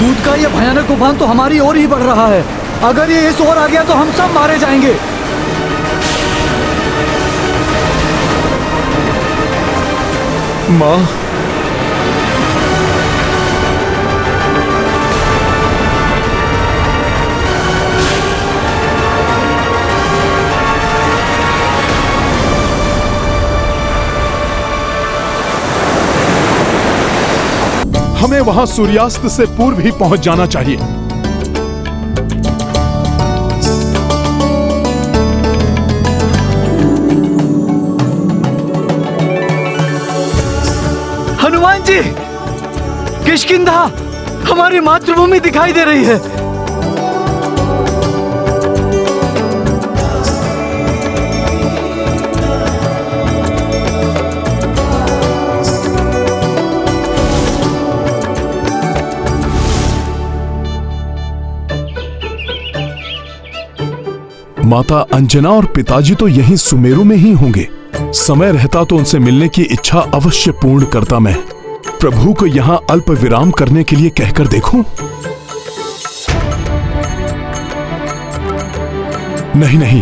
दूध का ये भयानक उफान तो हमारी ओर ही बढ़ रहा है। अगर ये इस ओर आ गया तो हम सब मारे जाएंगे। माँ, हमें वहां सूर्यास्त से पूर्व ही पहुंच जाना चाहिए। हनुमान जी, किष्किंधा हमारी मातृभूमि दिखाई दे रही है। माता अंजना और पिताजी तो यहीं सुमेरु में ही होंगे। समय रहता तो उनसे मिलने की इच्छा अवश्य पूर्ण करता मैं। प्रभु को यहाँ अल्प विराम करने के लिए कहकर देखूं? नहीं नहीं,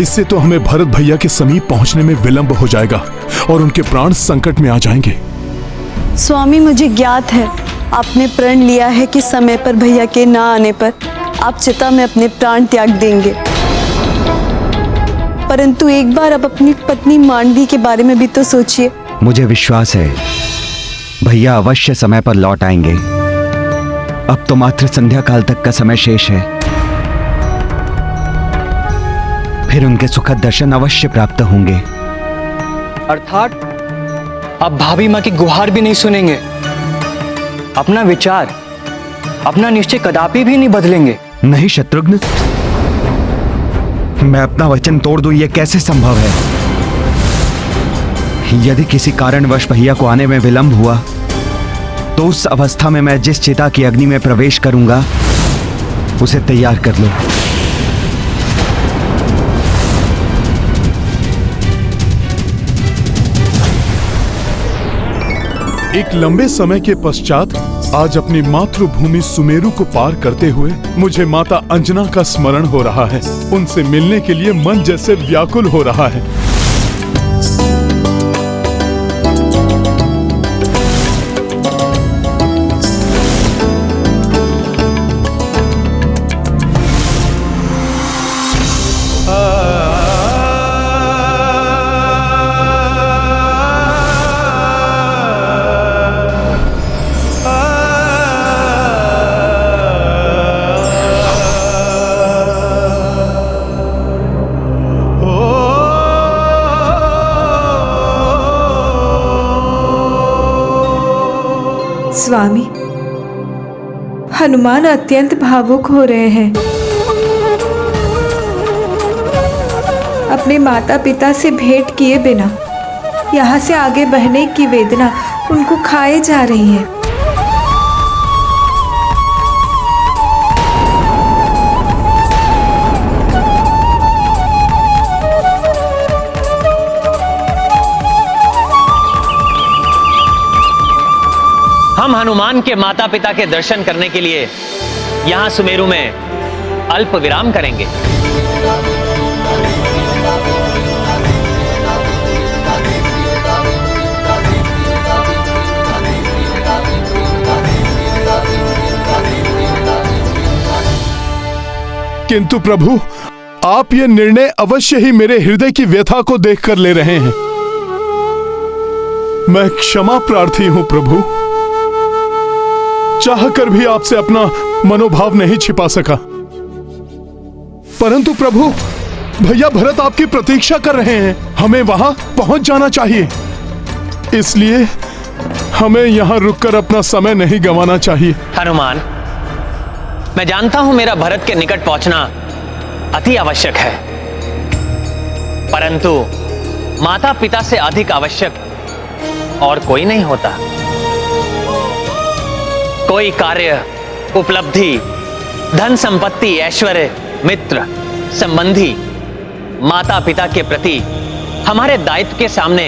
इससे तो हमें भरत भैया के समीप पहुंचने में विलंब हो जाएगा और उनके प्राण संकट में आ जाएंगे। स्वामी, मुझे ज्ञात है आपने प्रण लिया है कि समय पर भैया के ना आने पर आप चिता में अपने प्राण त्याग देंगे, परंतु एक बार आप अपनी पत्नी मांडवी के बारे में भी तो सोचिए। मुझे विश्वास है भैया अवश्य समय पर लौट आएंगे। अब तो मात्र संध्या काल तक का समय शेष है, फिर उनके सुखद दर्शन अवश्य प्राप्त होंगे। अर्थात अब भाभी माँ की गुहार भी नहीं सुनेंगे, अपना विचार, अपना निश्चय कदापि भी नहीं बदलेंगे। नहीं शत्रुघ्न, मैं अपना वचन तोड़ दूं, यह कैसे संभव है? यदि किसी कारणवश भैया को आने में विलंब हुआ तो उस अवस्था में मैं जिस चिता की अग्नि में प्रवेश करूंगा उसे तैयार कर लो। एक लंबे समय के पश्चात आज अपनी मातृभूमि सुमेरु को पार करते हुए मुझे माता अंजना का स्मरण हो रहा है। उनसे मिलने के लिए मन जैसे व्याकुल हो रहा है। स्वामी, हनुमान अत्यंत भावुक हो रहे हैं। अपने माता पिता से भेंट किए बिना यहाँ से आगे बढ़ने की वेदना उनको खाए जा रही है। हम हनुमान के माता पिता के दर्शन करने के लिए यहाँ सुमेरु में अल्प विराम करेंगे। किंतु प्रभु, आप ये निर्णय अवश्य ही मेरे हृदय की व्यथा को देखकर ले रहे हैं। मैं क्षमा प्रार्थी हूं प्रभु, चाहकर भी आपसे अपना मनोभाव नहीं छिपा सका। परंतु प्रभु, भैया भरत आपकी प्रतीक्षा कर रहे हैं, हमें वहां पहुंच जाना चाहिए। इसलिए हमें यहां रुककर अपना समय नहीं गंवाना चाहिए। हनुमान, मैं जानता हूं मेरा भरत के निकट पहुंचना अति आवश्यक है, परंतु माता पिता से अधिक आवश्यक और कोई नहीं होता। कोई कार्य, उपलब्धि, धन संपत्ति, ऐश्वर्य, मित्र, संबंधी माता पिता के प्रति हमारे दायित्व के सामने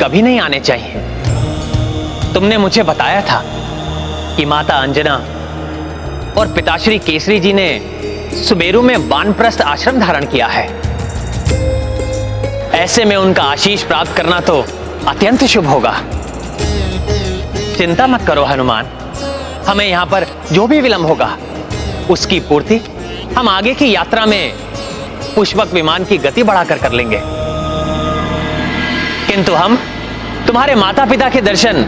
कभी नहीं आने चाहिए। तुमने मुझे बताया था कि माता अंजना और पिताश्री केसरी जी ने सुमेरु में वानप्रस्थ आश्रम धारण किया है। ऐसे में उनका आशीष प्राप्त करना तो अत्यंत शुभ होगा। चिंता मत करो हनुमान, हमें यहां पर जो भी विलंब होगा उसकी पूर्ति हम आगे की यात्रा में पुष्पक विमान की गति बढ़ाकर कर लेंगे। किंतु हम तुम्हारे माता पिता के दर्शन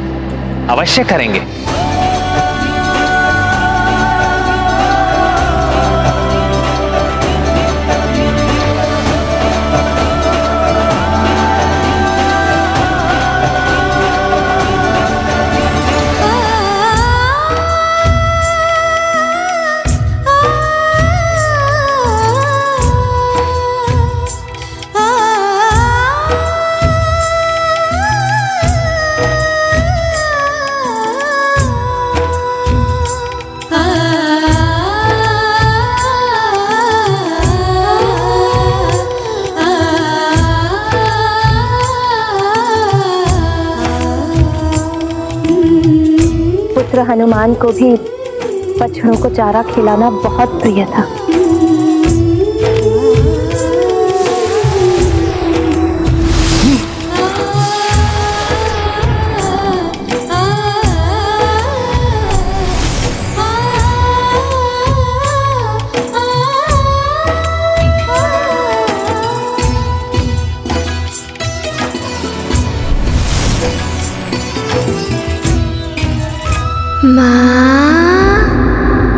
अवश्य करेंगे। पुत्र हनुमान को भी बछड़ों को चारा खिलाना बहुत प्रिय था। माँ,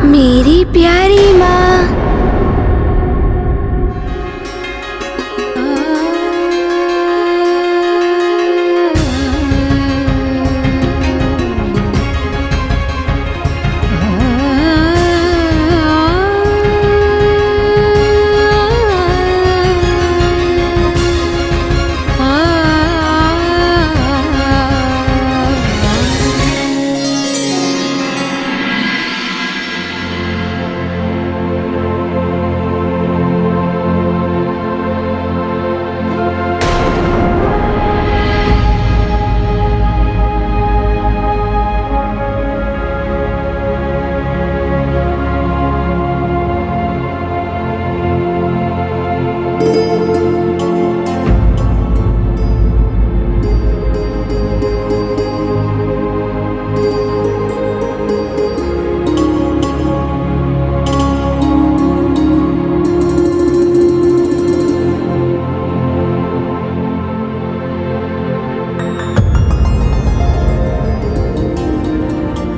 मेरी प्यारी माँ।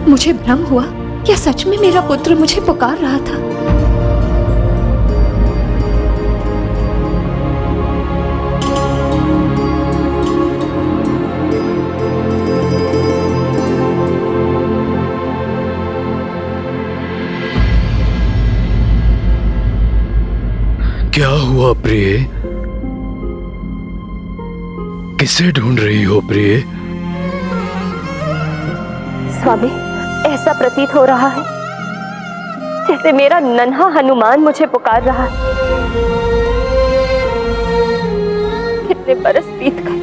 मुझे भ्रम हुआ, क्या सच में मेरा पुत्र मुझे पुकार रहा था? क्या हुआ प्रिय? किसे ढूंढ रही हो प्रिय? स्वामी, ऐसा प्रतीत हो रहा है जैसे मेरा नन्हा हनुमान मुझे पुकार रहा है। कितने बरस बीत गए,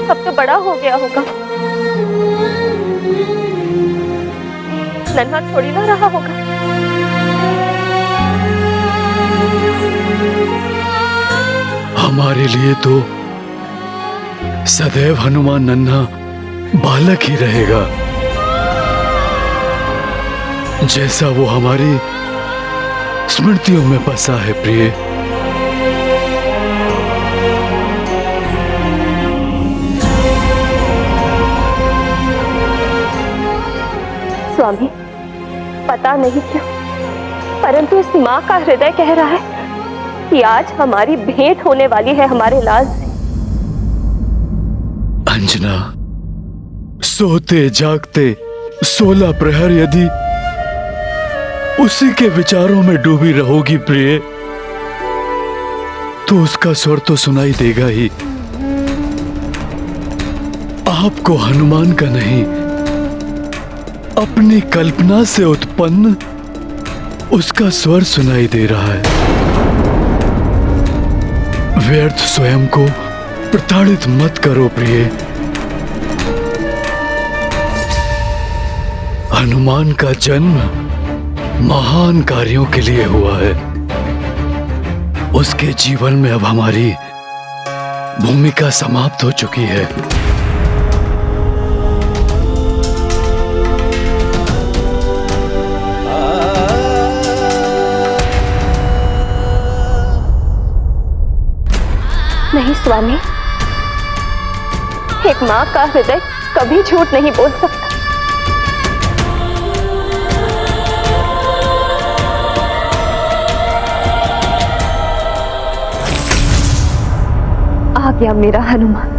अब तो बड़ा हो गया होगा, नन्हा थोड़ी ना रहा होगा। हमारे लिए तो सदैव हनुमान नन्हा बालक ही रहेगा, जैसा वो हमारी स्मृतियों में बसा है प्रिय। स्वामी, पता नहीं क्यों, परंतु इस माँ का हृदय कह रहा है कि आज हमारी भेंट होने वाली है हमारे लाल से। अंजना, सोते जागते 16 प्रहर यदि उसी के विचारों में डूबी रहोगी प्रिय, तो उसका स्वर तो सुनाई देगा ही। आपको हनुमान का नहीं, अपनी कल्पना से उत्पन्न उसका स्वर सुनाई दे रहा है। व्यर्थ स्वयं को प्रताड़ित मत करो प्रिय। हनुमान का जन्म महान कार्यों के लिए हुआ है। उसके जीवन में अब हमारी भूमिका समाप्त हो चुकी है। नहीं स्वामी, एक माँ का हृदय कभी झूठ नहीं बोल सकता। आ गया मेरा हनुमान।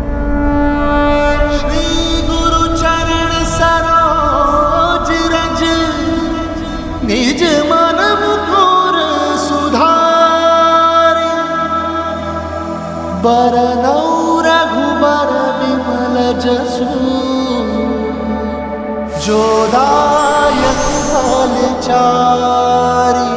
श्री गुरु चरण सरोज रज, निज मन मुकुर सुधारि, बरनौ रघुबर विमल जसु, जो दायक फल चारि।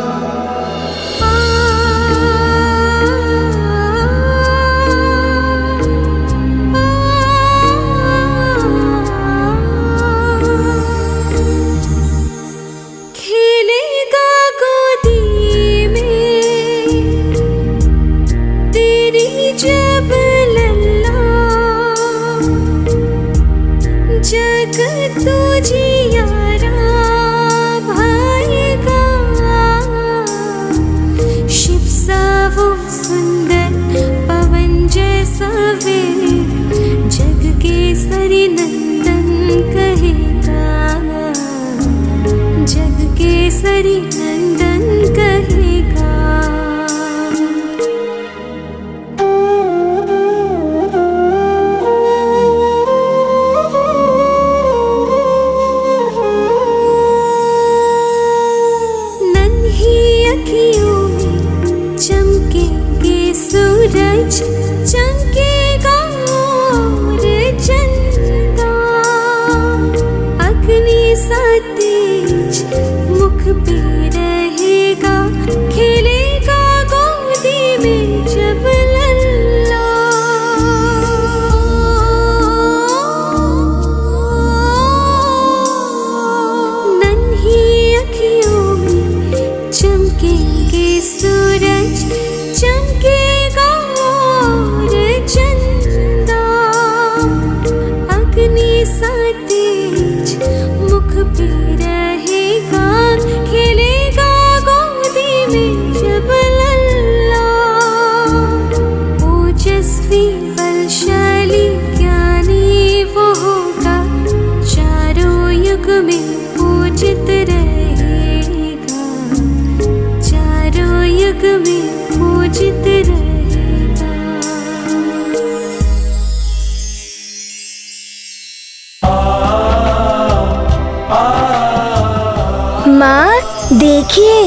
देखिए,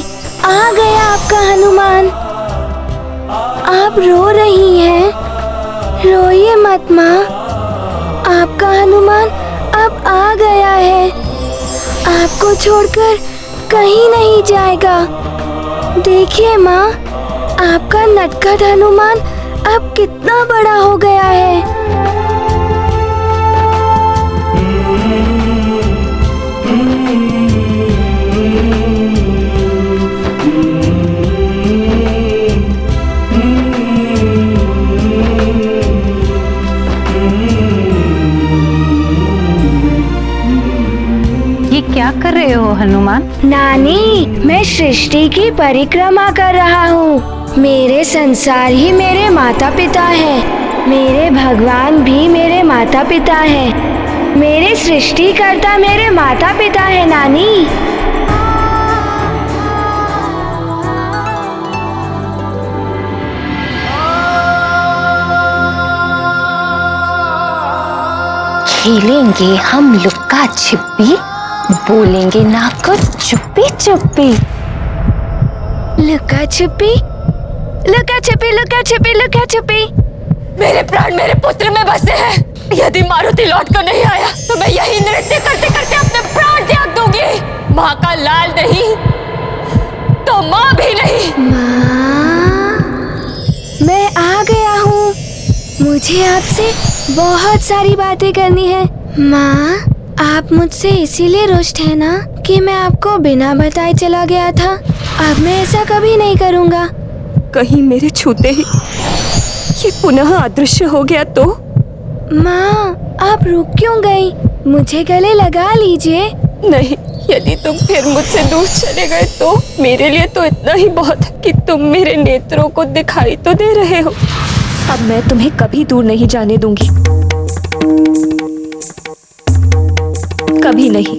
आ गया आपका हनुमान। आप रो रही हैं। रोइए मत माँ, आपका हनुमान अब आ गया है। आपको छोड़कर कहीं नहीं जाएगा। देखिए माँ, आपका नटखट हनुमान अब कितना बड़ा हो गया है। क्या कर रहे हो हनुमान? नानी, मैं सृष्टि की परिक्रमा कर रहा हूँ। मेरे संसार ही मेरे माता पिता है। मेरे भगवान भी मेरे माता पिता है। मेरे सृष्टिकर्ता मेरे माता पिता है नानी। खेलेंगे हम लुक्का छिपी, बोलेंगे ना कुछ चुप्पी चुप्पी। लुका छुपी, लुका छुपी, लुका छुपी, लुका छुपी। मेरे प्राण मेरे पुत्र में बसे हैं। यदि मारुति लौट कर नहीं आया तो मैं यही नृत्य करते करते अपने प्राण त्याग दूंगी। माँ का लाल नहीं तो माँ भी नहीं। माँ, मैं आ गया हूँ। मुझे आपसे बहुत सारी बातें करनी है। माँ, आप मुझसे इसीलिए रुष्ट है ना कि मैं आपको बिना बताए चला गया था। अब मैं ऐसा कभी नहीं करूँगा। कहीं मेरे छूते ही ये पुनः अदृश्य हो गया तो? माँ, आप रुक क्यों गई? मुझे गले लगा लीजिए। नहीं, यदि तुम फिर मुझसे दूर चले गए तो मेरे लिए तो इतना ही बहुत है कि तुम मेरे नेत्रों को दिखाई तो दे रहे हो। अब मैं तुम्हें कभी दूर नहीं जाने दूंगी, कभी नहीं।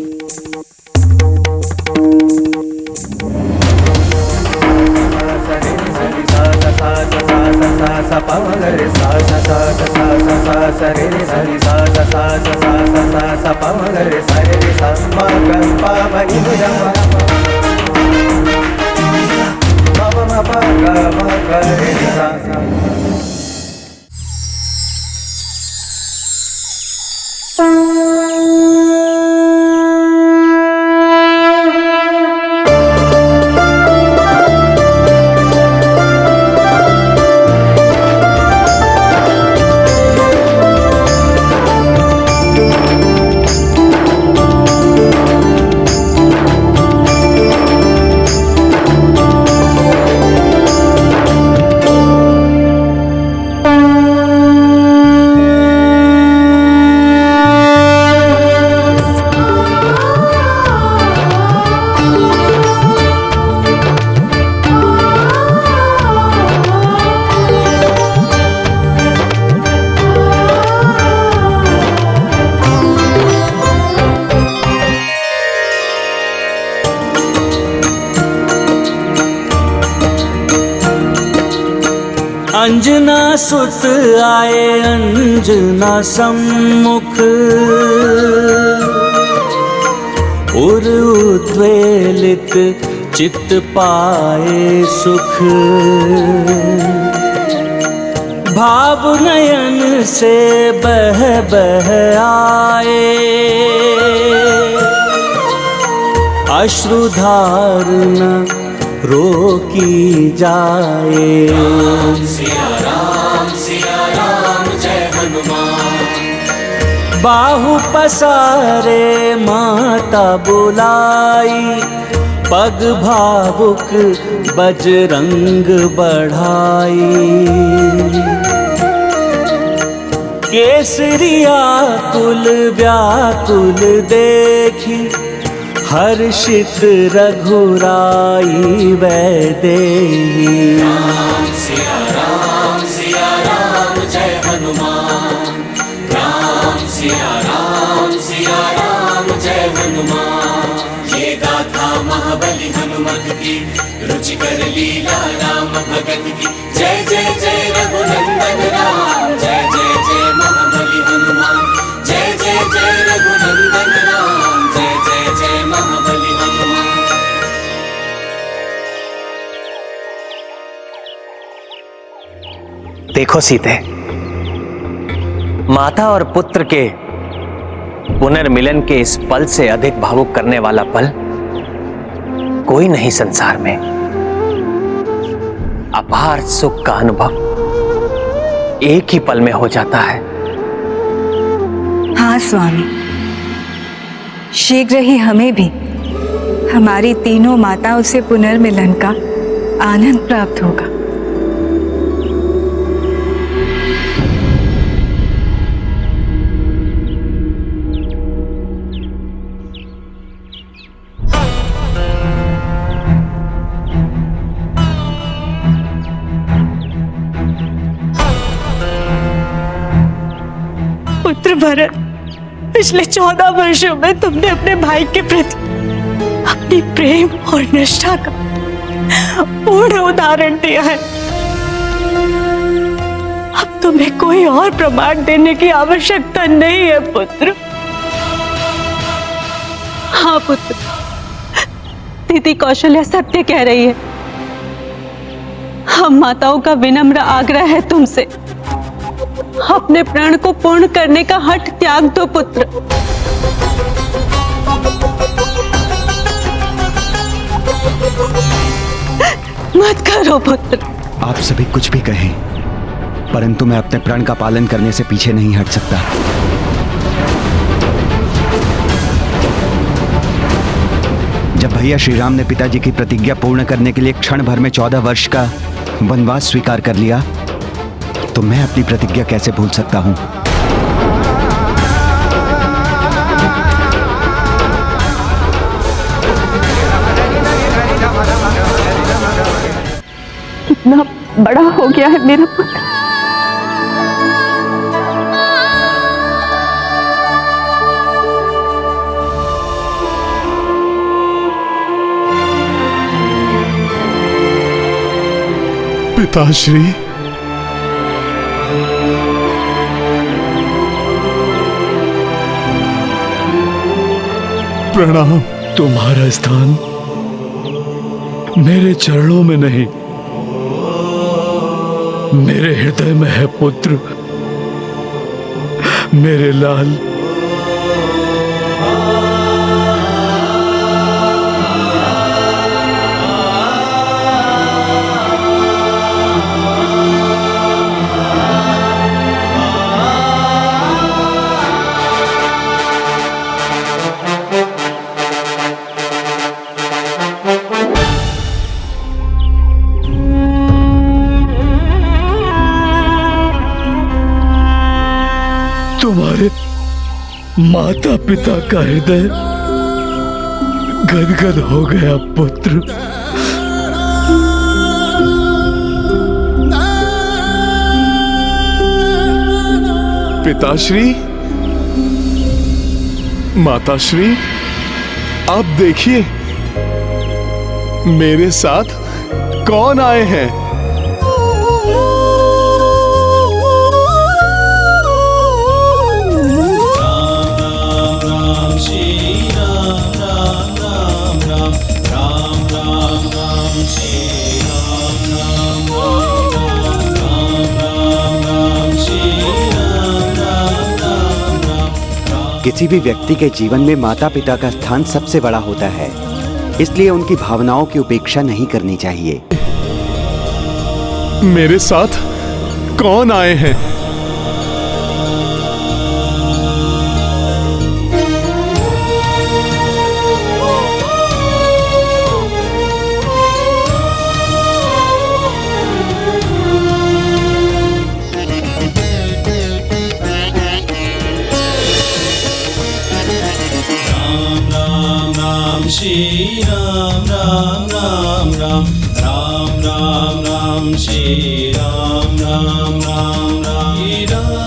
अंजना सुत आए अंजना सम्मुख, उर उद्वेलित चित्त पाए सुख। भाव नयन से बह बह आए, अश्रुधार न रोकी जाए। सिया राम जय हनुमान। बाहु पसारे माता बुलाई, पग भावुक बजरंग बढ़ाई। केसरिया कुल व्याकुल देखी, हर्षित रघुराई वैदेही। सिया राम जय हनुमान। सिया राम जय हनुमान। ये गाथा महाबली हनुमत की, रुचिकर लीला राम भगत की। जय जय जय रघुनंदन राम, जय जय जय महाबली हनुमान। जय जय जय रघुनंदन राम, जय जय जय महाबली हनुमान। देखो सीते, माता और पुत्र के पुनर्मिलन के इस पल से अधिक भावुक करने वाला पल कोई नहीं संसार में। अपार सुख का अनुभव एक ही पल में हो जाता है। हाँ स्वामी, शीघ्र ही हमें भी हमारी तीनों माताओं से पुनर्मिलन का आनंद प्राप्त होगा। पुत्र भरत, पिछले 14 वर्षों में तुमने अपने भाई के प्रति अपनी प्रेम और निष्ठा का पूर्ण उदाहरण दिया है। अब तुम्हें कोई और प्रमाण देने की आवश्यकता नहीं है पुत्र। हाँ पुत्र, दीदी कौशल्या सत्य कह रही है। हम माताओं का विनम्र आग्रह है तुमसे, अपने प्रण को पूर्ण करने का हठ त्याग दो पुत्र। मत करो पुत्र। आप सभी कुछ भी कहें, परंतु मैं अपने प्रण का पालन करने से पीछे नहीं हट सकता। जब भैया श्री राम ने पिताजी की प्रतिज्ञा पूर्ण करने के लिए क्षण भर में 14 वर्ष का वनवास स्वीकार कर लिया, तो मैं अपनी प्रतिज्ञा कैसे भूल सकता हूं? कितना बड़ा हो गया है मेरा पुत्र। पिताश्री, प्रणाम। तुम्हारा स्थान मेरे चरणों में नहीं, मेरे हृदय में है पुत्र, मेरे लाल। तुम्हारे माता पिता का हृदय गदगद हो गया पुत्र। पिताश्री, माताश्री, आप देखिए मेरे साथ कौन आए हैं। किसी भी व्यक्ति के जीवन में माता पिता का स्थान सबसे बड़ा होता है, इसलिए उनकी भावनाओं की उपेक्षा नहीं करनी चाहिए। मेरे साथ कौन आए हैं? श्री राम राम राम राम राम राम राम श्री राम राम राम राम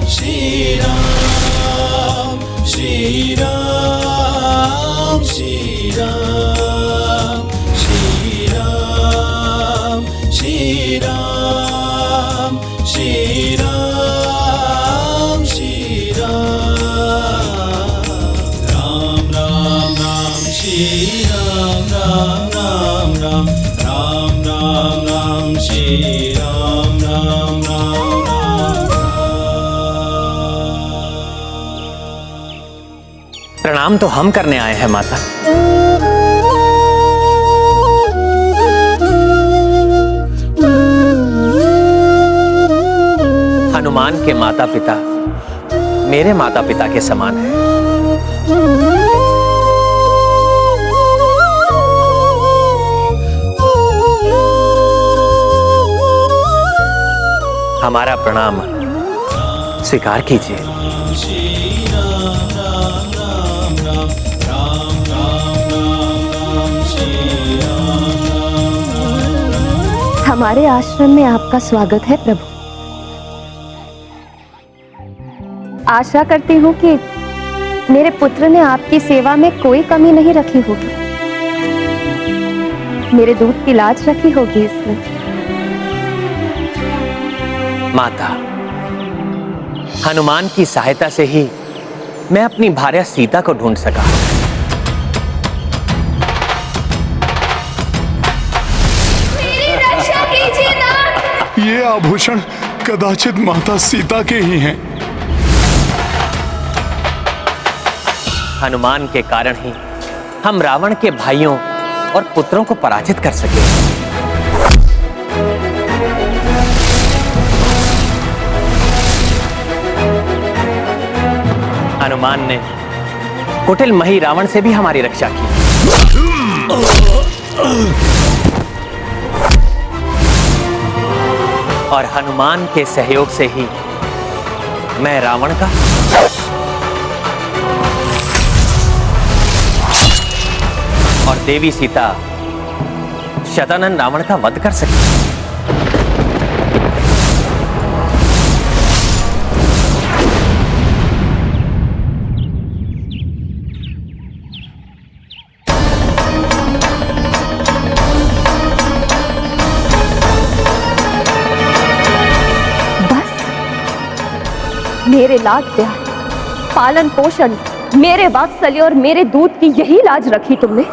श्री राम श्री राम श्री राम श्री राम श्री राम श्री राम श्री राम श्री राम राम राम राम राम राम राम श्री राम राम राम राम। प्रणाम तो हम करने आए हैं माता। हनुमान के माता पिता मेरे माता पिता के समान हैं। हमारा प्रणाम स्वीकार कीजिए। हमारे आश्रम में आपका स्वागत है प्रभु। आशा करती हूँ कि मेरे पुत्र ने आपकी सेवा में कोई कमी नहीं रखी होगी। मेरे दूध की लाज रखी होगी इसमें। माता, हनुमान की सहायता से ही मैं अपनी भार्या सीता को ढूंढ सका। मेरी रक्षा कीजिए नाथ। ये आभूषण कदाचित माता सीता के ही हैं। हनुमान के कारण ही हम रावण के भाइयों और पुत्रों को पराजित कर सके। हनुमान ने कुटिल मही रावण से भी हमारी रक्षा की। और हनुमान के सहयोग से ही मैं रावण का और देवी सीता शतानन रावण का वध कर सकती। मेरे लाड प्यार, पालन पोषण, मेरे वात्सल्य और मेरे दूध की यही लाज रखी तुमने।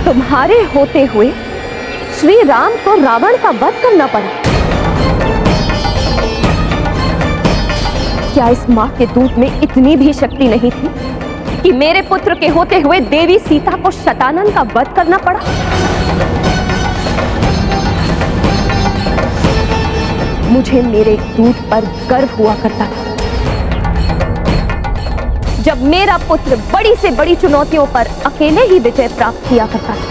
तुम्हारे होते हुए श्री राम को रावण का वध करना पड़ा। क्या इस मां के दूध में इतनी भी शक्ति नहीं थी कि मेरे पुत्र के होते हुए देवी सीता को शतानन का वध करना पड़ा? मुझे मेरे दूध पर गर्व हुआ करता था। जब मेरा पुत्र बड़ी से बड़ी चुनौतियों पर अकेले ही विजय प्राप्त किया करता था,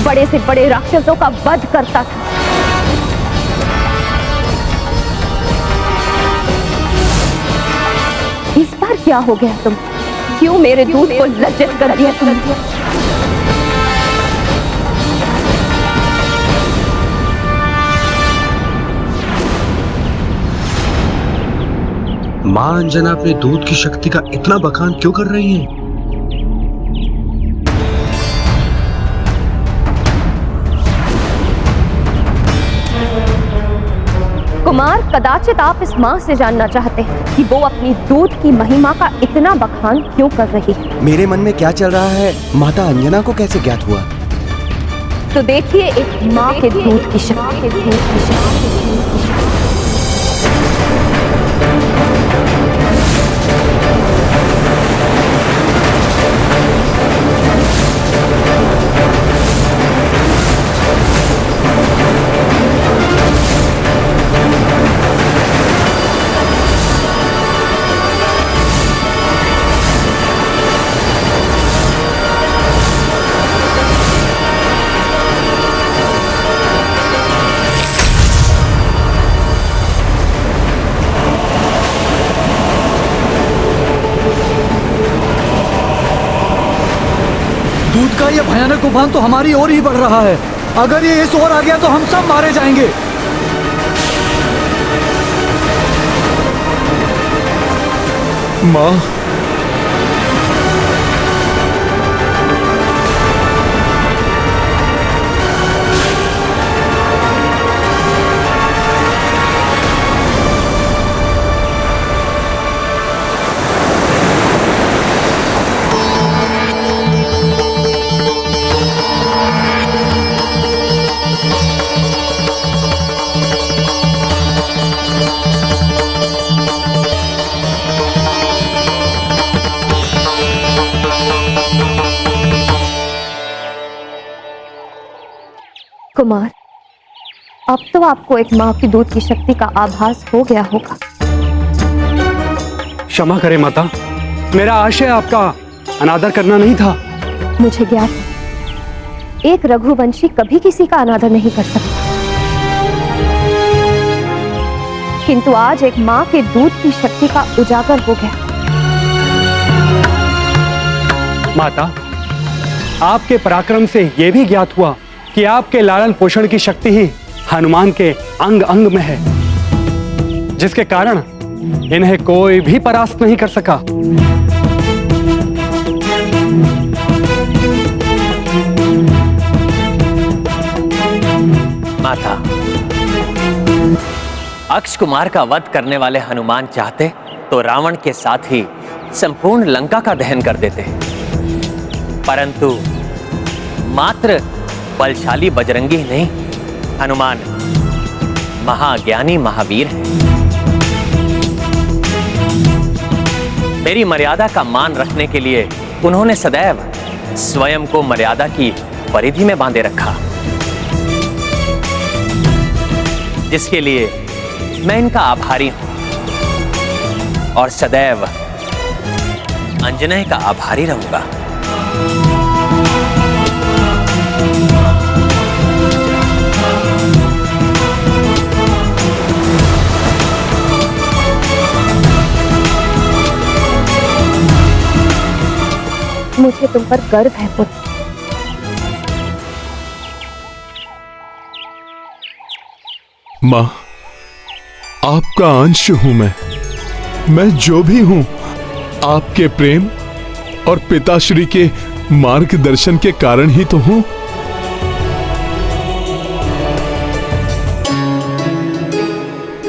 बड़े से बड़े राक्षसों का वध करता था। इस बार क्या हो गया तुम? क्यों मेरे दूध को लज्जित कर दिया तुमने? मां अंजना अपने दूध की शक्ति का इतना बखान क्यों कर रही हैं? कुमार, कदाचित आप इस मां से जानना चाहते हैं कि वो अपनी दूध की महिमा का इतना बखान क्यों कर रही है। मेरे मन में क्या चल रहा है, माता अंजना को कैसे ज्ञात हुआ? तो देखिए एक मां के दूध की शक्ति। दूध का ये भयानक उफान तो हमारी ओर ही बढ़ रहा है। अगर ये इस ओर आ गया तो हम सब मारे जाएंगे। मां, कुमार, अब तो आपको एक मां की दूध की शक्ति का आभास हो गया होगा। क्षमा करें माता, मेरा आशय आपका अनादर करना नहीं था। मुझे ज्ञात है, एक रघुवंशी कभी किसी का अनादर नहीं कर सकता, किंतु आज एक मां के दूध की शक्ति का उजागर हो गया। माता, आपके पराक्रम से यह भी ज्ञात हुआ कि आपके लालन पोषण की शक्ति ही हनुमान के अंग अंग में है, जिसके कारण इन्हें कोई भी परास्त नहीं कर सका। माता, अक्ष कुमार का वध करने वाले हनुमान चाहते तो रावण के साथ ही संपूर्ण लंका का दहन कर देते, परंतु मात्र बलशाली बजरंगी ही नहीं, हनुमान महाज्ञानी महावीर है। मेरी मर्यादा का मान रखने के लिए उन्होंने सदैव स्वयं को मर्यादा की परिधि में बांधे रखा, जिसके लिए मैं इनका आभारी हूं और सदैव अंजनय का आभारी रहूंगा। मुझे तुम पर गर्व है पुत्र। माँ, आपका अंश हूं मैं जो भी हूं आपके प्रेम और पिताश्री के मार्गदर्शन के कारण ही तो हूं।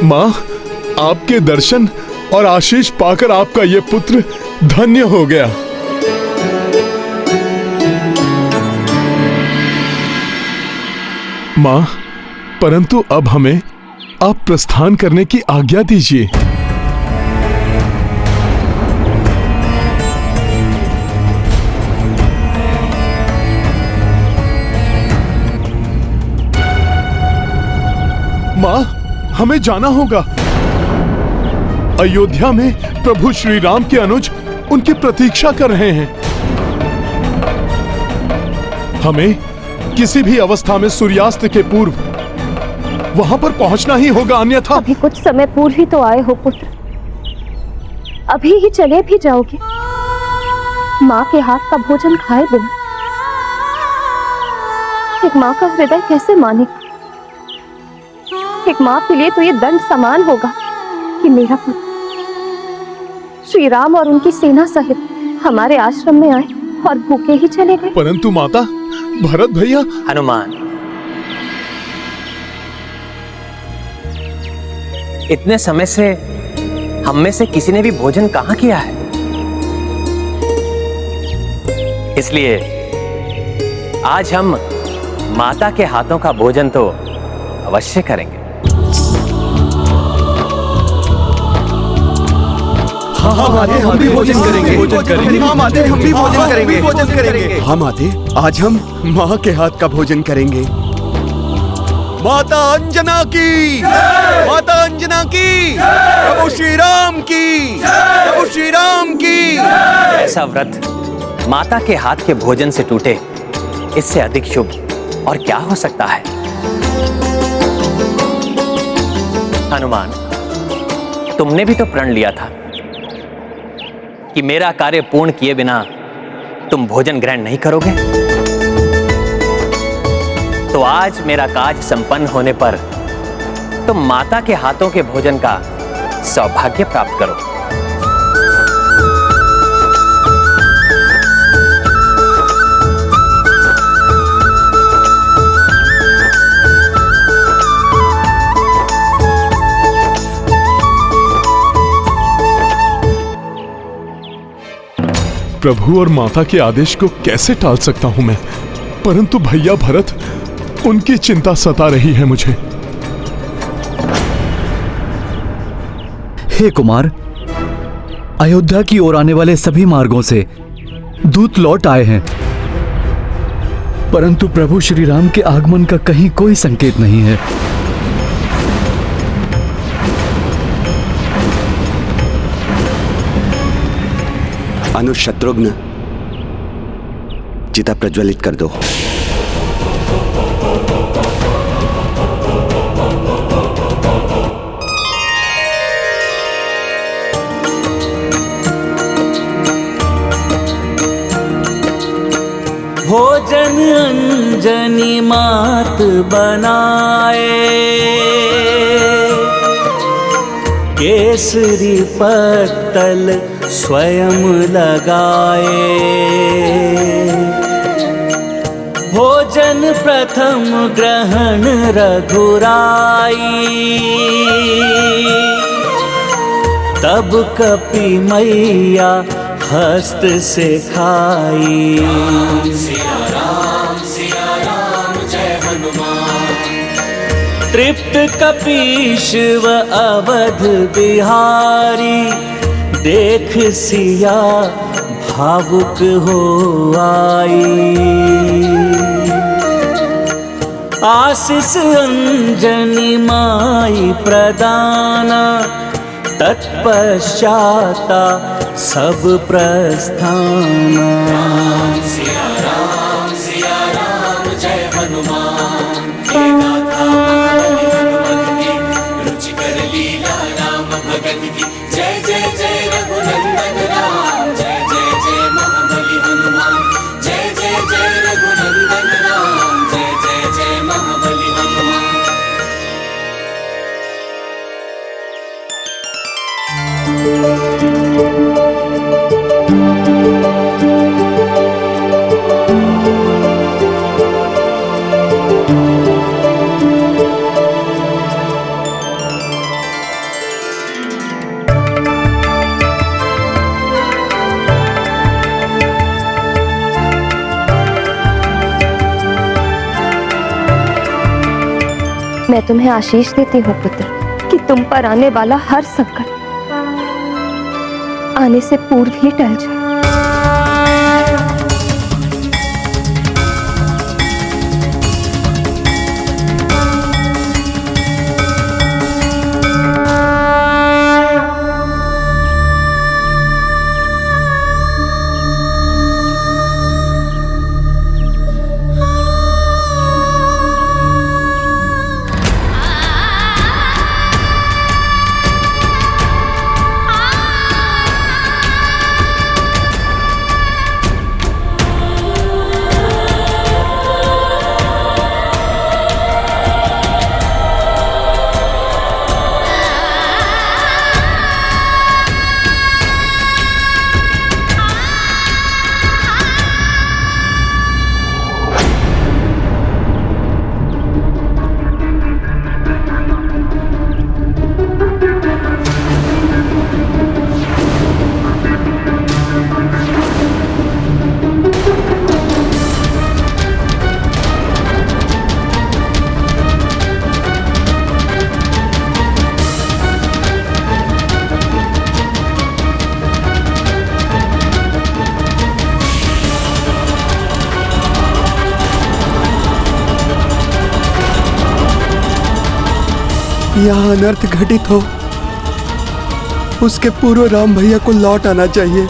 माँ, आपके दर्शन और आशीष पाकर आपका ये पुत्र धन्य हो गया। माँ, परंतु अब हमें आप प्रस्थान करने की आज्ञा दीजिए। माँ, हमें जाना होगा। अयोध्या में प्रभु श्री राम के अनुज उनकी प्रतीक्षा कर रहे हैं। हमें किसी भी अवस्था में सूर्यास्त के पूर्व वहां पर पहुंचना ही होगा, अन्यथा। अभी कुछ समय पूर्व ही तो आए हो पुत्र, अभी ही चले भी जाओगे? माँ के हाथ का भोजन खाए बिना एक माँ का हृदय कैसे मानेगा? एक माँ के लिए तो ये दंड समान होगा कि मेरा पुत्र श्री राम और उनकी सेना सहित हमारे आश्रम में आए और भूखे ही चले गए। परंतु माता, भरत भैया। हनुमान, इतने समय से हम में से किसी ने भी भोजन कहां किया है, इसलिए आज हम माता के हाथों का भोजन तो अवश्य करेंगे। हाँ माते, हम भी भोजन करेंगे। हाँ माते, हम भी भोजन करेंगे। हाँ माते, आज हम माँ के हाथ का भोजन करेंगे। माता अंजना की, माता अंजना की, प्रभु श्री राम की, प्रभु श्री राम की। ऐसा व्रत माता के हाथ के भोजन से टूटे, इससे अधिक शुभ और क्या हो सकता है। हनुमान, तुमने भी तो प्रण लिया था कि मेरा कार्य पूर्ण किए बिना तुम भोजन ग्रहण नहीं करोगे। तो आज मेरा काज संपन्न होने पर तुम माता के हाथों के भोजन का सौभाग्य प्राप्त करो। प्रभु और माता के आदेश को कैसे टाल सकता हूं मैं, परंतु भैया भरत, उनकी चिंता सता रही है मुझे। हे कुमार, अयोध्या की ओर आने वाले सभी मार्गों से दूत लौट आए हैं, परंतु प्रभु श्री राम के आगमन का कहीं कोई संकेत नहीं है। अनुज शत्रुघ्न, चिता प्रज्वलित कर दो। भोजन अंजनी मात बनाए, केसरी पत्तल स्वयं लगाए। भोजन प्रथम ग्रहण रघुराई, तब कपि मैया हस्त से खाई। सिया राम जय हनुमान। तृप्त कपीश व अवध बिहारी, देख सिया भावुक हो आई। आशीष अंजनी माई प्रदाना, तत्पश्चाता सब प्रस्थाना। सिया राम जय हनुमान, हे गाथा हनुमत की, रुचिकर लीला राम भगत की। जय जय जय रघुनंदन राम, जय जय जय महाबली हनुमान। जय जय जय रघुनंदन राम, जय जय जय महाबली हनुमान। मैं तुम्हें आशीष देती हूँ पुत्र कि तुम पर आने वाला हर संकट आने से पूर्व ही टल जाए। यहाँ अनर्थ घटित हो, उसके पूर्व राम भैया को लौट आना चाहिए।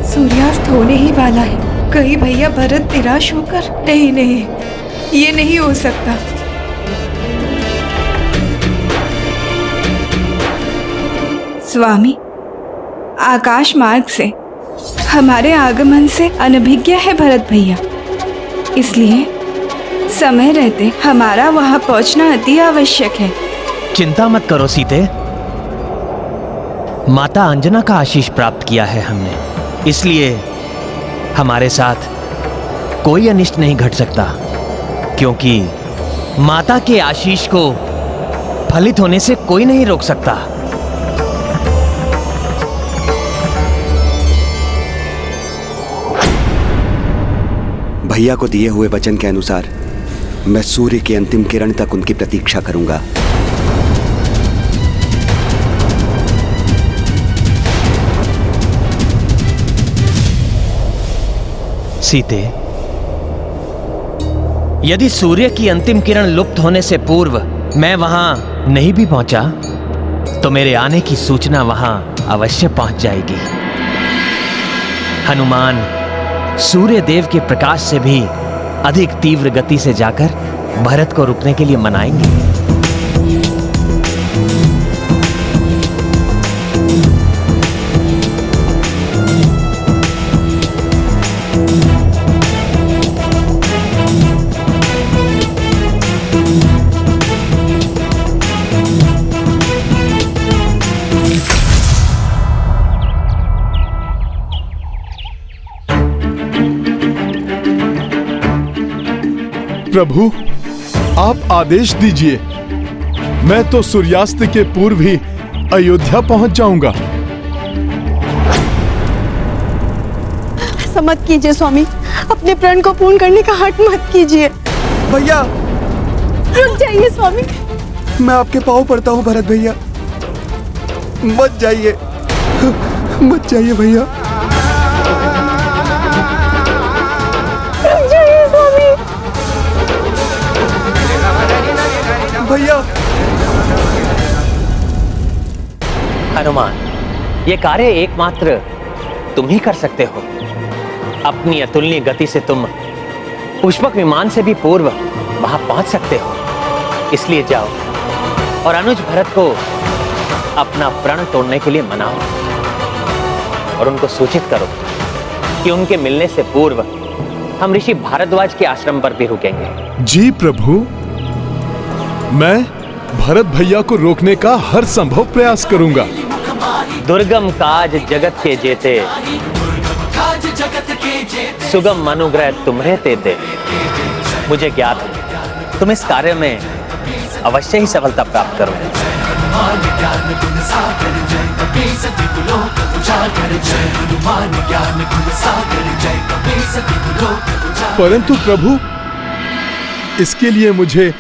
सूर्यास्त होने ही वाला है। कहीं भैया भरत निराश होकर? नहीं नहीं, ये नहीं हो सकता। स्वामी, आकाश मार्ग से हमारे आगमन से अनभिज्ञ है भरत भैया, इसलिए समय रहते हमारा वहां पहुंचना अति आवश्यक है। चिंता मत करो सीते, माता अंजना का आशीष प्राप्त किया है हमने, इसलिए हमारे साथ कोई अनिष्ट नहीं घट सकता, क्योंकि माता के आशीष को फलित होने से कोई नहीं रोक सकता। भैया को दिए हुए वचन के अनुसार मैं सूर्य की अंतिम किरण तक उनकी प्रतीक्षा करूंगा। सीते, यदि सूर्य की अंतिम किरण लुप्त होने से पूर्व मैं वहां नहीं भी पहुंचा, तो मेरे आने की सूचना वहां अवश्य पहुंच जाएगी। हनुमान सूर्य देव के प्रकाश से भी अधिक तीव्र गति से जाकर भरत को रुकने के लिए मनाएंगे। प्रभु, आप आदेश दीजिए। मैं तो सूर्यास्त के पूर्व ही अयोध्या पहुंच जाऊंगा। ऐसा मत कीजिए स्वामी, अपने प्रण को पूर्ण करने का हट मत कीजिए। भैया रुक जाइए स्वामी। मैं आपके पाँव पड़ता हूँ भरत भैया, मत जाइए, मत जाइए भैया। रुक जाइए स्वामी। भैया हनुमान, ये कार्य एकमात्र तुम ही कर सकते हो। अपनी अतुलनीय गति से तुम पुष्पक विमान से भी पूर्व वहां पहुंच सकते हो। इसलिए जाओ और अनुज भरत को अपना प्रण तोड़ने के लिए मनाओ और उनको सूचित करो कि उनके मिलने से पूर्व हम ऋषि भारद्वाज के आश्रम पर भी रुकेंगे। जी प्रभु, मैं भरत भैया को रोकने का हर संभव प्रयास करूंगा। दुर्गम काज जगत के जेते, सुगम अनुग्रह तुम्हारे तेते। मुझे ज्ञात है तुम इस कार्य में अवश्य ही सफलता प्राप्त करोगे। परंतु प्रभु, इसके लिए मुझे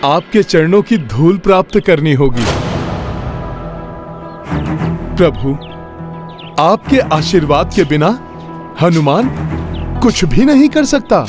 आपके चरणों की धूल प्राप्त करनी होगी। प्रभु, आपके आशीर्वाद के बिना हनुमान कुछ भी नहीं कर सकता।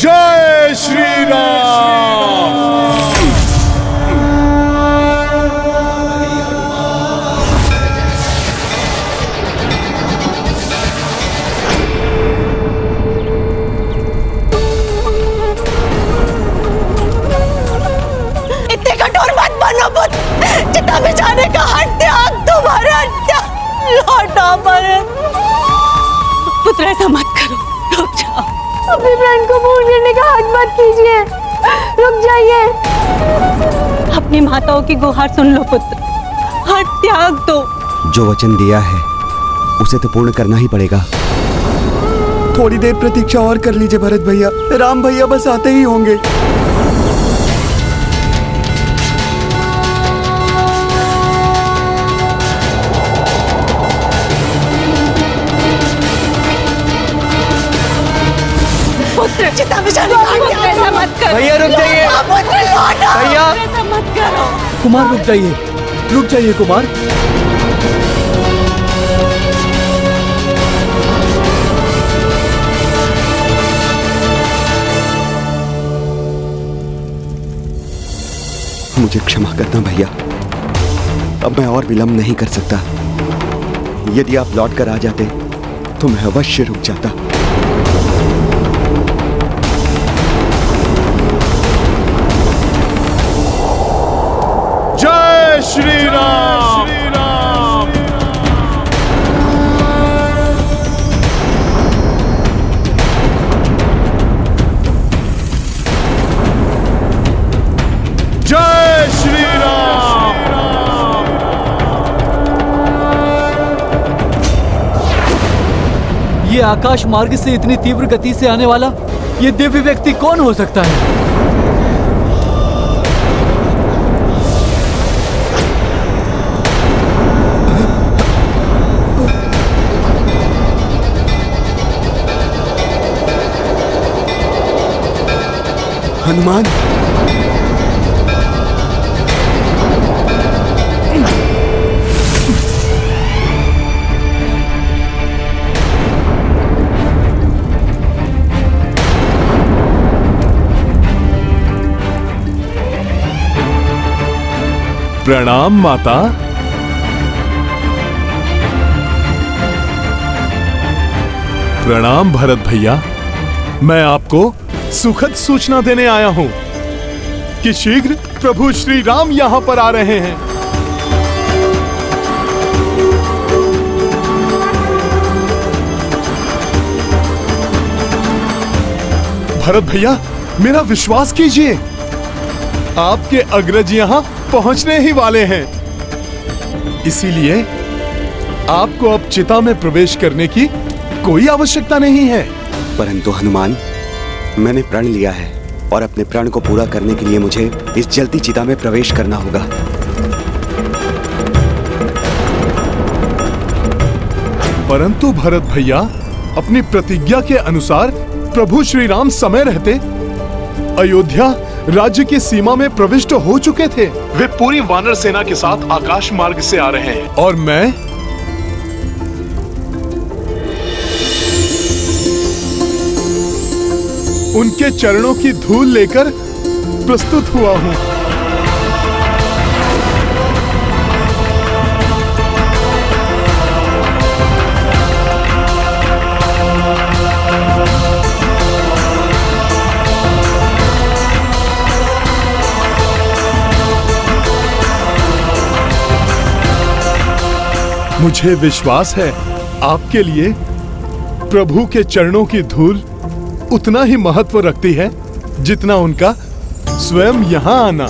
जय श्री राम। इतने कठोर मत बनो पुत्र। चिता में जाने का हट त्याग तुम्हारा लौटा पर। पुत्र ऐसा मत करो, रुक जाओ। अपने प्राण को पूर्ण करने का हट मत कीजिए, रुक जाइए। अपनी माताओं की गुहार सुन लो पुत्र, हट त्याग दो। जो वचन दिया है उसे तो पूर्ण करना ही पड़ेगा। थोड़ी देर प्रतीक्षा और कर लीजिए भरत भैया, राम भैया बस आते ही होंगे। पुत्र चिता में जाने का ऐसा मत करो। भैया रुक जाइए। पुत्र लौटो। भैया ऐसा मत करो। कुमार रुक जाइए, रुक जाइए कुमार। मुझे क्षमा करना भैया, अब मैं और विलंब नहीं कर सकता। यदि आप लौट कर आ जाते तो मैं अवश्य रुक जाता। जय श्री राम। जय श्री राम। ये आकाश मार्ग से इतनी तीव्र गति से आने वाला ये दिव्य व्यक्ति कौन हो सकता है? हनुमान, प्रणाम माता। प्रणाम भरत भैया। मैं आपको सुखद सूचना देने आया हूं कि शीघ्र प्रभु श्री राम यहां पर आ रहे हैं। भरत भैया, मेरा विश्वास कीजिए, आपके अग्रज यहां पहुंचने ही वाले हैं। इसीलिए आपको अब चिता में प्रवेश करने की कोई आवश्यकता नहीं है। परंतु हनुमान, मैंने प्रण लिया है और अपने प्रण को पूरा करने के लिए मुझे इस जलती चिता में प्रवेश करना होगा। परंतु भरत भैया, अपनी प्रतिज्ञा के अनुसार प्रभु श्री राम समय रहते अयोध्या राज्य की सीमा में प्रविष्ट हो चुके थे। वे पूरी वानर सेना के साथ आकाश मार्ग से आ रहे हैं और मैं उनके चरणों की धूल लेकर प्रस्तुत हुआ हूं। मुझे विश्वास है आपके लिए प्रभु के चरणों की धूल उतना ही महत्व रखती है जितना उनका स्वयं यहां आना।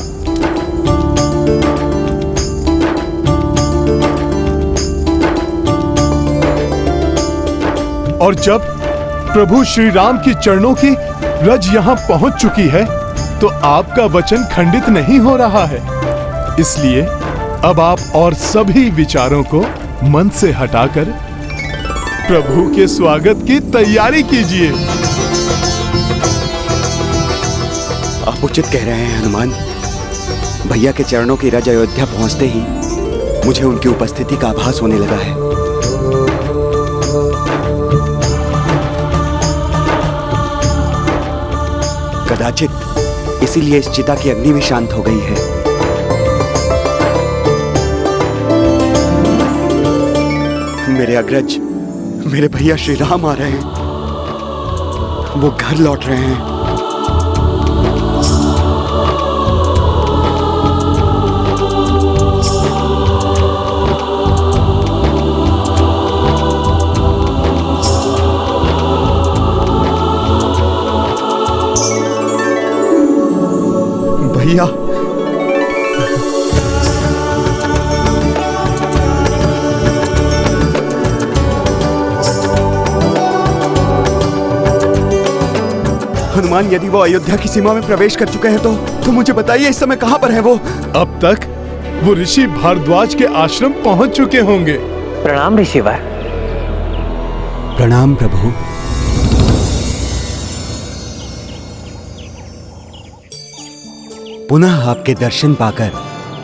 और जब प्रभु श्री राम की चरणों की रज यहां पहुंच चुकी है तो आपका वचन खंडित नहीं हो रहा है। इसलिए अब आप और सभी विचारों को मन से हटाकर प्रभु के स्वागत की तैयारी कीजिए। आप उचित कह रहे हैं हनुमान। भैया के चरणों की रज अयोध्या पहुंचते ही मुझे उनकी उपस्थिति का आभास होने लगा है। कदाचित इसीलिए इस चिता की अग्नि भी शांत हो गई है। मेरे अग्रज, मेरे भैया श्री राम आ रहे हैं। वो घर लौट रहे हैं। भैया, हनुमान, यदि वो अयोध्या की सीमा में प्रवेश कर चुके हैं तो मुझे बताइए इस समय कहां पर है वो? अब तक वो ऋषि भारद्वाज के आश्रम पहुंच चुके होंगे। प्रणाम ऋषिवर। प्रणाम प्रभु। पुनः आपके दर्शन पाकर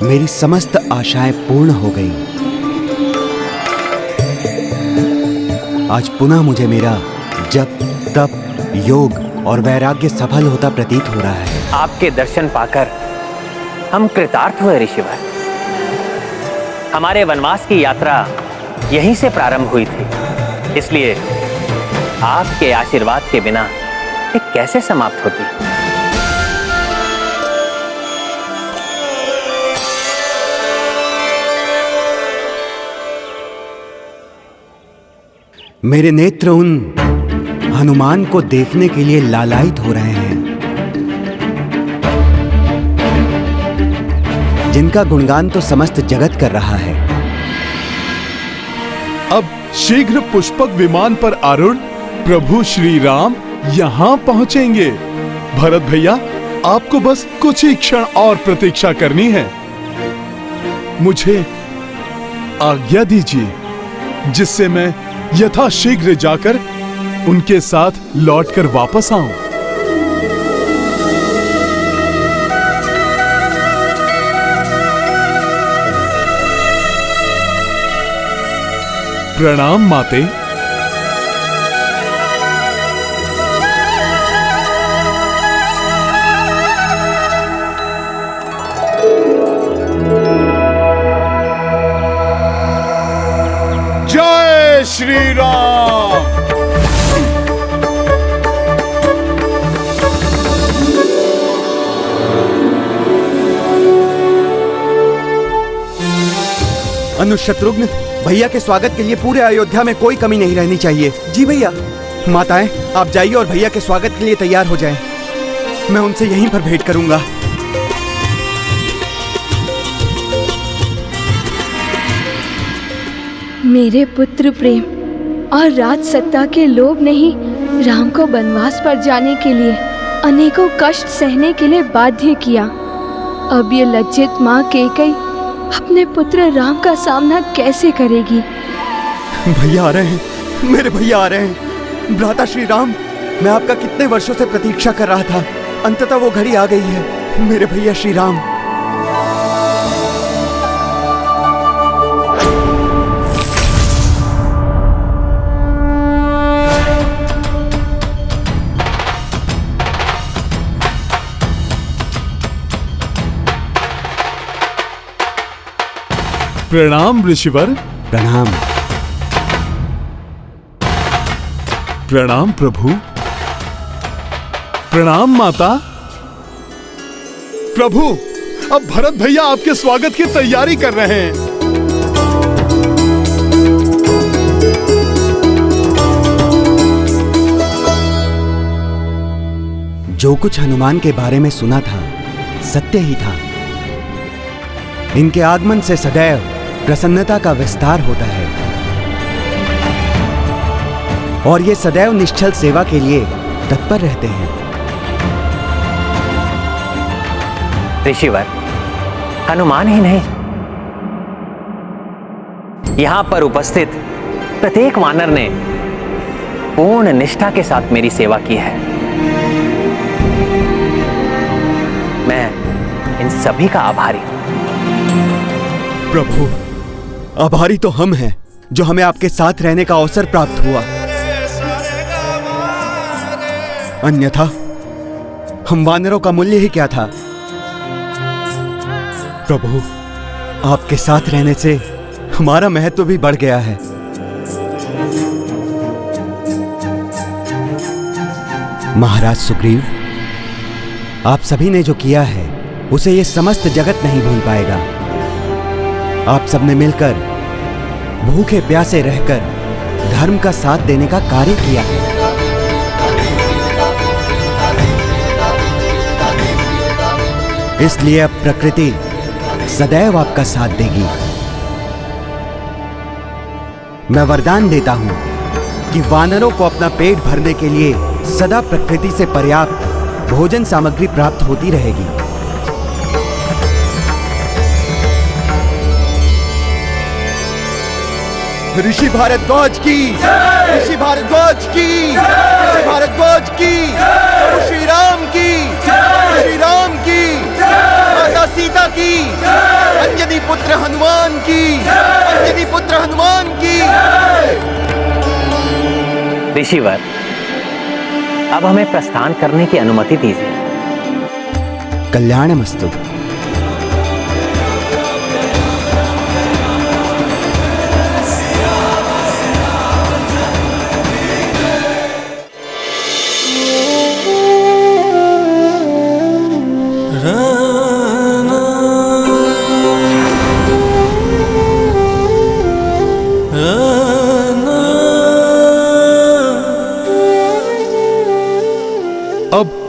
मेरी समस्त आशाएं पूर्ण हो गई। आज पुनः मुझे मेरा जप, तप, योग और वैराग्य सफल होता प्रतीत हो रहा है। आपके दर्शन पाकर हम कृतार्थ हुए ऋषिवर। हमारे वनवास की यात्रा यहीं से प्रारंभ हुई थी, इसलिए आपके आशीर्वाद के बिना ये कैसे समाप्त होती। मेरे नेत्र उन हनुमान को देखने के लिए लालायित हो रहे हैं जिनका गुणगान तो समस्त जगत कर रहा है। अब शीघ्र पुष्पक विमान पर आरूढ़ प्रभु श्री राम यहाँ पहुंचेंगे। भरत भैया, आपको बस कुछ ही क्षण और प्रतीक्षा करनी है। मुझे आज्ञा दीजिए जिससे मैं यथाशीघ्र जाकर उनके साथ लौटकर वापस आऊं। प्रणाम माते। जय श्री राम। अनुशत्रुघ्न, भैया के स्वागत के लिए पूरे अयोध्या में कोई कमी नहीं रहनी चाहिए। जी भैया। माताएं, आप जाइए और भैया के स्वागत के लिए तैयार हो जाएं। मैं उनसे यहीं पर भेंट करूंगा। मेरे पुत्र प्रेम और राज सत्ता के लोभ ने ही राम को वनवास पर जाने के लिए अनेकों कष्ट सहने के लिए बाध्य किया। अब ये लज्जित माँ कैकेयी अपने पुत्र राम का सामना कैसे करेगी? भैया आ रहे हैं, मेरे भैया आ रहे हैं। भ्राता श्री राम, मैं आपका कितने वर्षों से प्रतीक्षा कर रहा था, अंततः वो घड़ी आ गई है। मेरे भैया श्री राम। प्रणाम ऋषिवर। प्रणाम। प्रणाम प्रभु। प्रणाम माता। प्रभु, अब भरत भैया आपके स्वागत की तैयारी कर रहे हैं। जो कुछ हनुमान के बारे में सुना था सत्य ही था। इनके आगमन से सदैव प्रसन्नता का विस्तार होता है और ये सदैव निश्चल सेवा के लिए तत्पर रहते हैं। ऋषिवर, हनुमान ही नहीं, यहां पर उपस्थित प्रत्येक वानर ने पूर्ण निष्ठा के साथ मेरी सेवा की है। मैं इन सभी का आभारी हूं। प्रभु, आभारी तो हम हैं जो हमें आपके साथ रहने का अवसर प्राप्त हुआ। अन्यथा हम वानरों का मूल्य ही क्या था। प्रभु, आपके साथ रहने से हमारा महत्व भी बढ़ गया है। महाराज सुग्रीव, आप सभी ने जो किया है उसे ये समस्त जगत नहीं भूल पाएगा। आप सबने मिलकर भूखे प्यासे रहकर धर्म का साथ देने का कार्य किया है। इसलिए अब प्रकृति सदैव आपका साथ देगी। मैं वरदान देता हूं कि वानरों को अपना पेट भरने के लिए सदा प्रकृति से पर्याप्त भोजन सामग्री प्राप्त होती रहेगी। ऋषि भारद्वाज की, ऋषि भारद्वाज की, ऋषि भारद्वाज की, प्रभु श्री राम की, श्री राम की, माता सीता की, अंजनी पुत्र हनुमान की, अंजनी पुत्र हनुमान की। ऋषिवर, अब हमें प्रस्थान करने की अनुमति दीजिए। कल्याणमस्तु।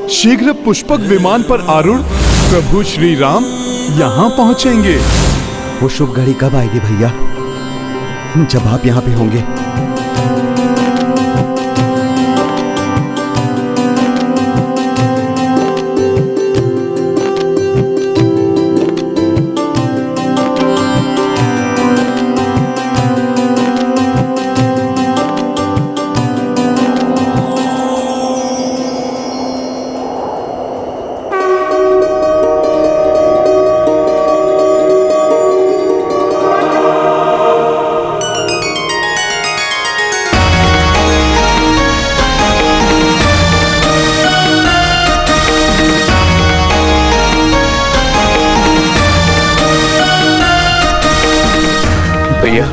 शीघ्र पुष्पक विमान पर आरूढ़ प्रभु श्री राम यहाँ पहुँचेंगे। वो शुभ घड़ी कब आएगी भैया, जब आप यहाँ पे होंगे? भैया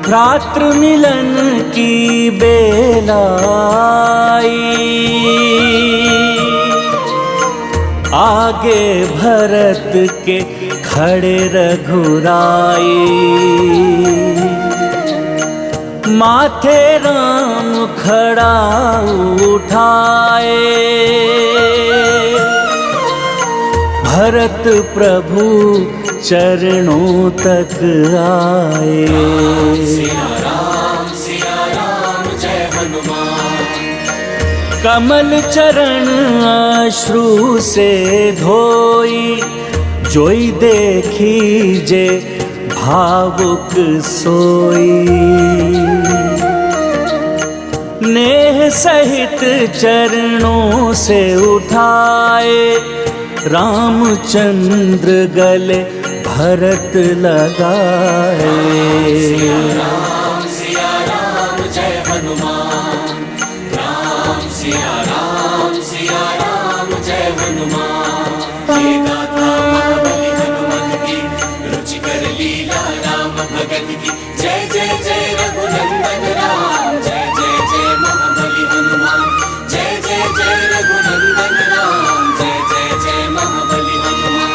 रात्र मिलन की बेला आई, आगे भरत के खड़े रघुराई, माथे राम खड़ा उठाए, भरत प्रभु चरणों तक आए। सिया राम जय हनुमान। कमल चरण अश्रु से धोई, जोई देखी जे भावुक सोई, नेह सहित चरणों से उठाए, रामचंद्र गले भरत लगाए। सिया राम जय हनुमान। राम सिया राम जय हनुमान। ये गाथा महाबली हनुमत की, रुचिकर लीला राम भगत की। जय जय जय रघुनंदन राम, जय जय जय महाबली हनुमान। जय जय जय रघुनंदन राम, जय जय जय महाबली हनुमान।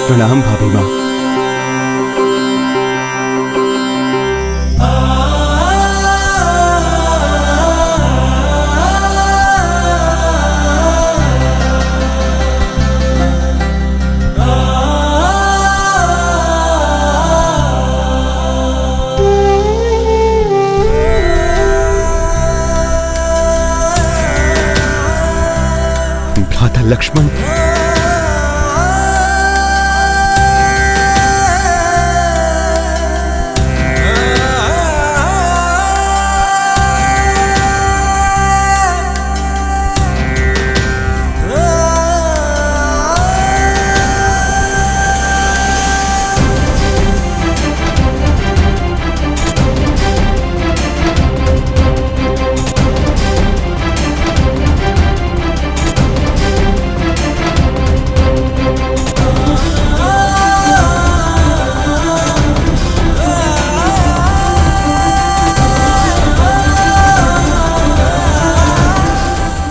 प्रणाम भाभी माँ। भ्राता लक्ष्मण,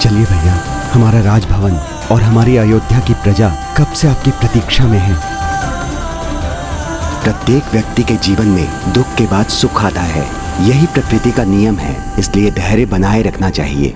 चलिए भैया, हमारा राजभवन और हमारी अयोध्या की प्रजा कब से आपकी प्रतीक्षा में है। प्रत्येक व्यक्ति के जीवन में दुख के बाद सुख आता है, यही प्रकृति का नियम है, इसलिए धैर्य बनाए रखना चाहिए।